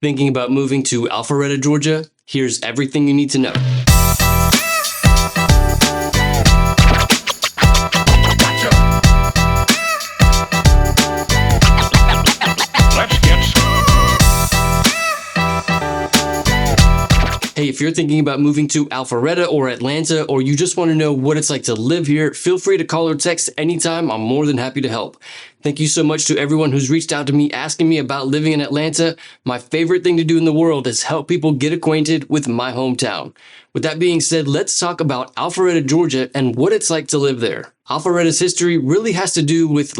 Thinking about moving to Alpharetta, Georgia? Here's everything you need to know. Hey, if you're thinking about moving to Alpharetta or Atlanta, or you just want to know what it's like to live here, feel free to call or text anytime. I'm more than happy to help. Thank you so much to everyone who's reached out to me asking me about living in Atlanta. My favorite thing to do in the world is help people get acquainted with my hometown. With that being said, let's talk about Alpharetta, Georgia and what it's like to live there. Alpharetta's history really has to do with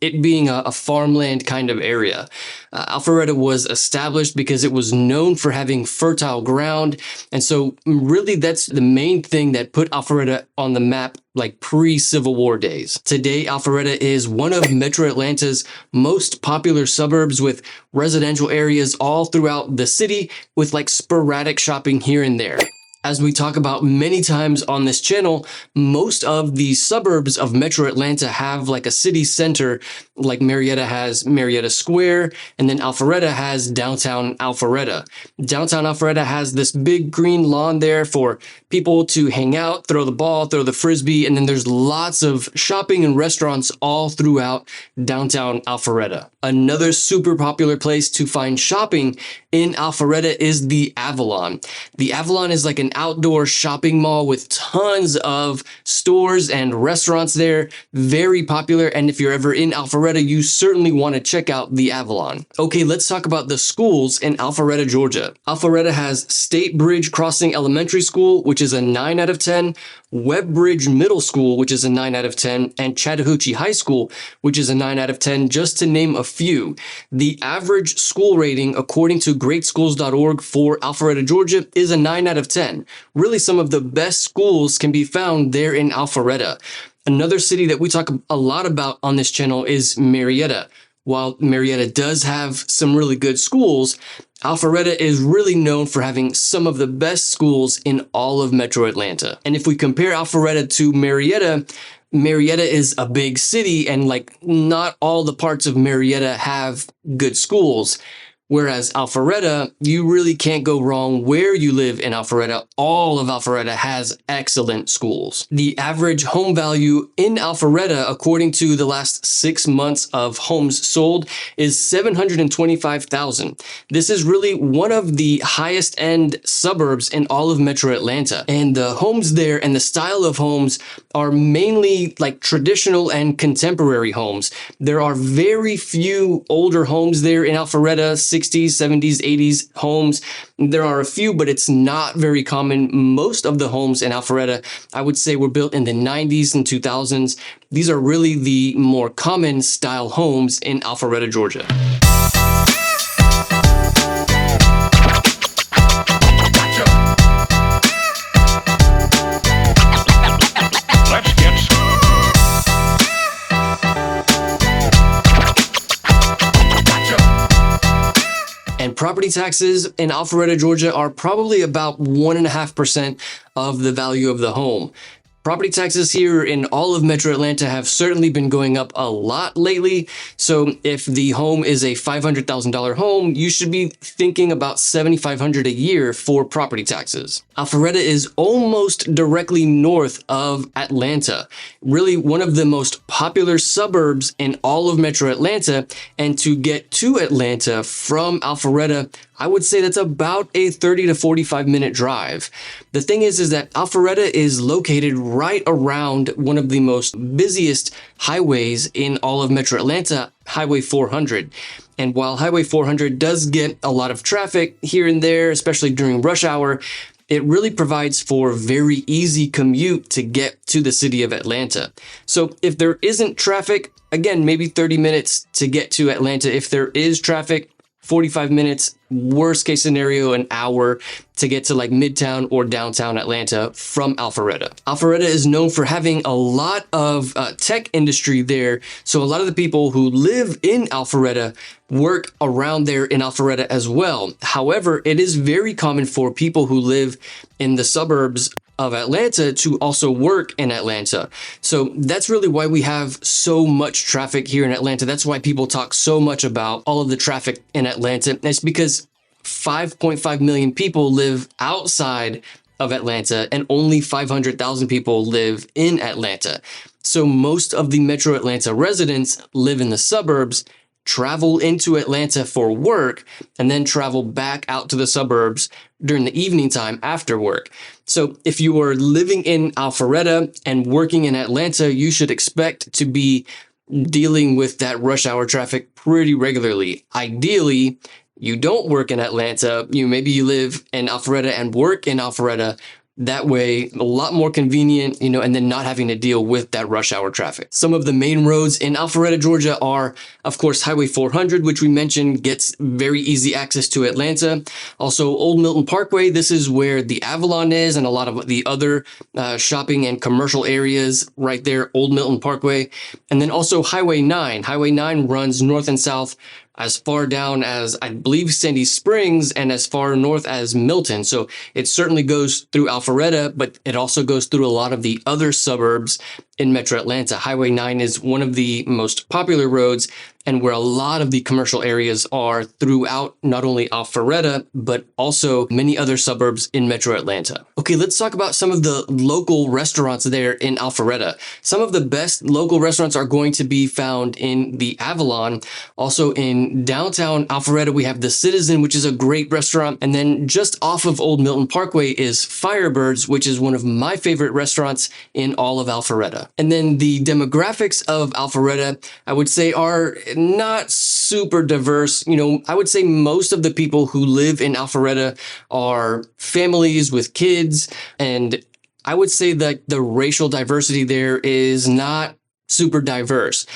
it being a farmland kind of area. Alpharetta was established because it was known for having fertile ground. And so really that's the main thing that put Alpharetta on the map pre-Civil War days. Today, Alpharetta is one of Metro Atlanta's most popular suburbs with residential areas all throughout the city with sporadic shopping here and there. As we talk about many times on this channel, most of the suburbs of Metro Atlanta have a city center, like Marietta has Marietta Square, and then Alpharetta has downtown Alpharetta. Downtown Alpharetta has this big green lawn there for people to hang out, throw the ball, throw the frisbee, and then there's lots of shopping and restaurants all throughout downtown Alpharetta. Another super popular place to find shopping in Alpharetta is the Avalon. The Avalon is an outdoor shopping mall with tons of stores and restaurants there. Very popular, and if you're ever in Alpharetta, you certainly want to check out the Avalon. Okay, let's talk about the schools in Alpharetta, Georgia. Alpharetta has State Bridge Crossing Elementary School, which is a 9 out of 10, Webb Bridge Middle School, which is a 9 out of 10, and Chattahoochee High School, which is a 9 out of 10, just to name a few. The average school rating, according to greatschools.org for Alpharetta, Georgia, is a 9 out of 10. Really, some of the best schools can be found there in Alpharetta. Another city that we talk a lot about on this channel is Marietta. While Marietta does have some really good schools, Alpharetta is really known for having some of the best schools in all of Metro Atlanta. And if we compare Alpharetta to Marietta, Marietta is a big city and not all the parts of Marietta have good schools. Whereas Alpharetta, you really can't go wrong where you live in Alpharetta. All of Alpharetta has excellent schools. The average home value in Alpharetta, according to the last 6 months of homes sold, is $725,000. This is really one of the highest end suburbs in all of Metro Atlanta. And the homes there and the style of homes are mainly traditional and contemporary homes. There are very few older homes there in Alpharetta, 60s, 70s, 80s homes. There are a few, but it's not very common. Most of the homes in Alpharetta, I would say, were built in the 90s and 2000s. These are really the more common style homes in Alpharetta, Georgia. Property taxes in Alpharetta, Georgia are probably about 1.5% of the value of the home. Property taxes here in all of Metro Atlanta have certainly been going up a lot lately. So if the home is a $500,000 home, you should be thinking about $7,500 a year for property taxes. Alpharetta is almost directly north of Atlanta, really one of the most popular suburbs in all of Metro Atlanta. And to get to Atlanta from Alpharetta, I would say that's about a 30 to 45 minute drive. The thing is that Alpharetta is located right around one of the most busiest highways in all of Metro Atlanta, Highway 400. And while Highway 400 does get a lot of traffic here and there, especially during rush hour, it really provides for very easy commute to get to the city of Atlanta. So if there isn't traffic, again, maybe 30 minutes to get to Atlanta. If there is traffic, 45 minutes, worst case scenario, an hour to get to Midtown or downtown Atlanta from Alpharetta. Alpharetta is known for having a lot of tech industry there. So a lot of the people who live in Alpharetta work around there in Alpharetta as well. However, it is very common for people who live in the suburbs of Atlanta to also work in Atlanta. So that's really why we have so much traffic here in Atlanta. That's why people talk so much about all of the traffic in Atlanta. It's because 5.5 million people live outside of Atlanta, and only 500,000 people live in Atlanta. So most of the Metro Atlanta residents live in the suburbs, travel into Atlanta for work, and then travel back out to the suburbs during the evening time after work. So if you are living in Alpharetta and working in Atlanta, you should expect to be dealing with that rush hour traffic pretty regularly. Ideally, you don't work in Atlanta. Maybe you live in Alpharetta and work in Alpharetta. That way, a lot more convenient, and then not having to deal with that rush hour traffic. Some of the main roads in Alpharetta, Georgia are, of course, Highway 400, which we mentioned gets very easy access to Atlanta. Also, Old Milton Parkway. This is where the Avalon is and a lot of the other shopping and commercial areas right there, Old Milton Parkway. And then also Highway 9. Highway 9 runs north and south as far down as, I believe, Sandy Springs and as far north as Milton. So it certainly goes through Alpharetta, but it also goes through a lot of the other suburbs in Metro Atlanta. Highway 9 is one of the most popular roads and where a lot of the commercial areas are throughout not only Alpharetta, but also many other suburbs in Metro Atlanta. Okay, let's talk about some of the local restaurants there in Alpharetta. Some of the best local restaurants are going to be found in the Avalon. Also in downtown Alpharetta, we have the Citizen, which is a great restaurant. And then just off of Old Milton Parkway is Firebirds, which is one of my favorite restaurants in all of Alpharetta. And then the demographics of Alpharetta, I would say, are not super diverse. I would say most of the people who live in Alpharetta are families with kids. And I would say that the racial diversity there is not super diverse.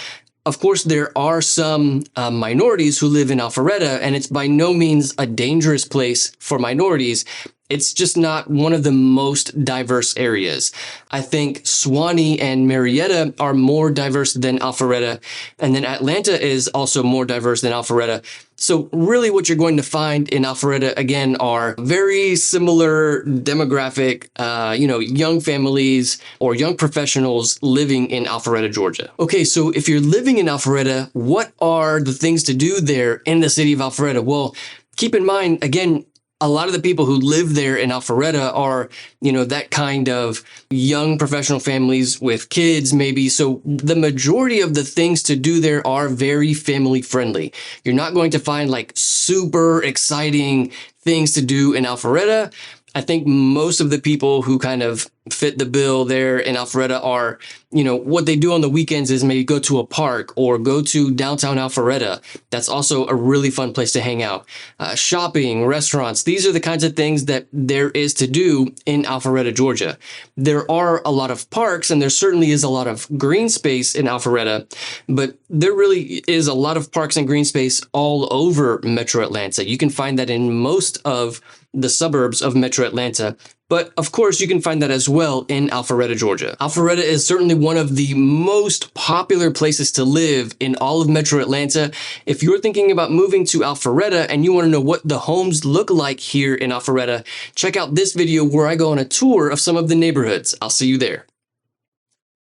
Of course, there are some minorities who live in Alpharetta, and it's by no means a dangerous place for minorities. It's just not one of the most diverse areas. I think Suwanee and Marietta are more diverse than Alpharetta, and then Atlanta is also more diverse than Alpharetta. So really what you're going to find in Alpharetta, again, are very similar demographic, young families or young professionals living in Alpharetta, Georgia. Okay, so if you're living in Alpharetta, what are the things to do there in the city of Alpharetta? Well, keep in mind, again, a lot of the people who live there in Alpharetta are, that kind of young professional families with kids, maybe. So the majority of the things to do there are very family friendly. You're not going to find like super exciting things to do in Alpharetta. I think most of the people who kind of fit the bill there in Alpharetta are, what they do on the weekends is maybe go to a park or go to downtown Alpharetta. That's also a really fun place to hang out. Shopping, restaurants, these are the kinds of things that there is to do in Alpharetta, Georgia. There are a lot of parks and there certainly is a lot of green space in Alpharetta, but there really is a lot of parks and green space all over Metro Atlanta. You can find that in most of the suburbs of Metro Atlanta. But of course, you can find that as well in Alpharetta, Georgia. Alpharetta is certainly one of the most popular places to live in all of Metro Atlanta. If you're thinking about moving to Alpharetta and you want to know what the homes look like here in Alpharetta, check out this video where I go on a tour of some of the neighborhoods. I'll see you there.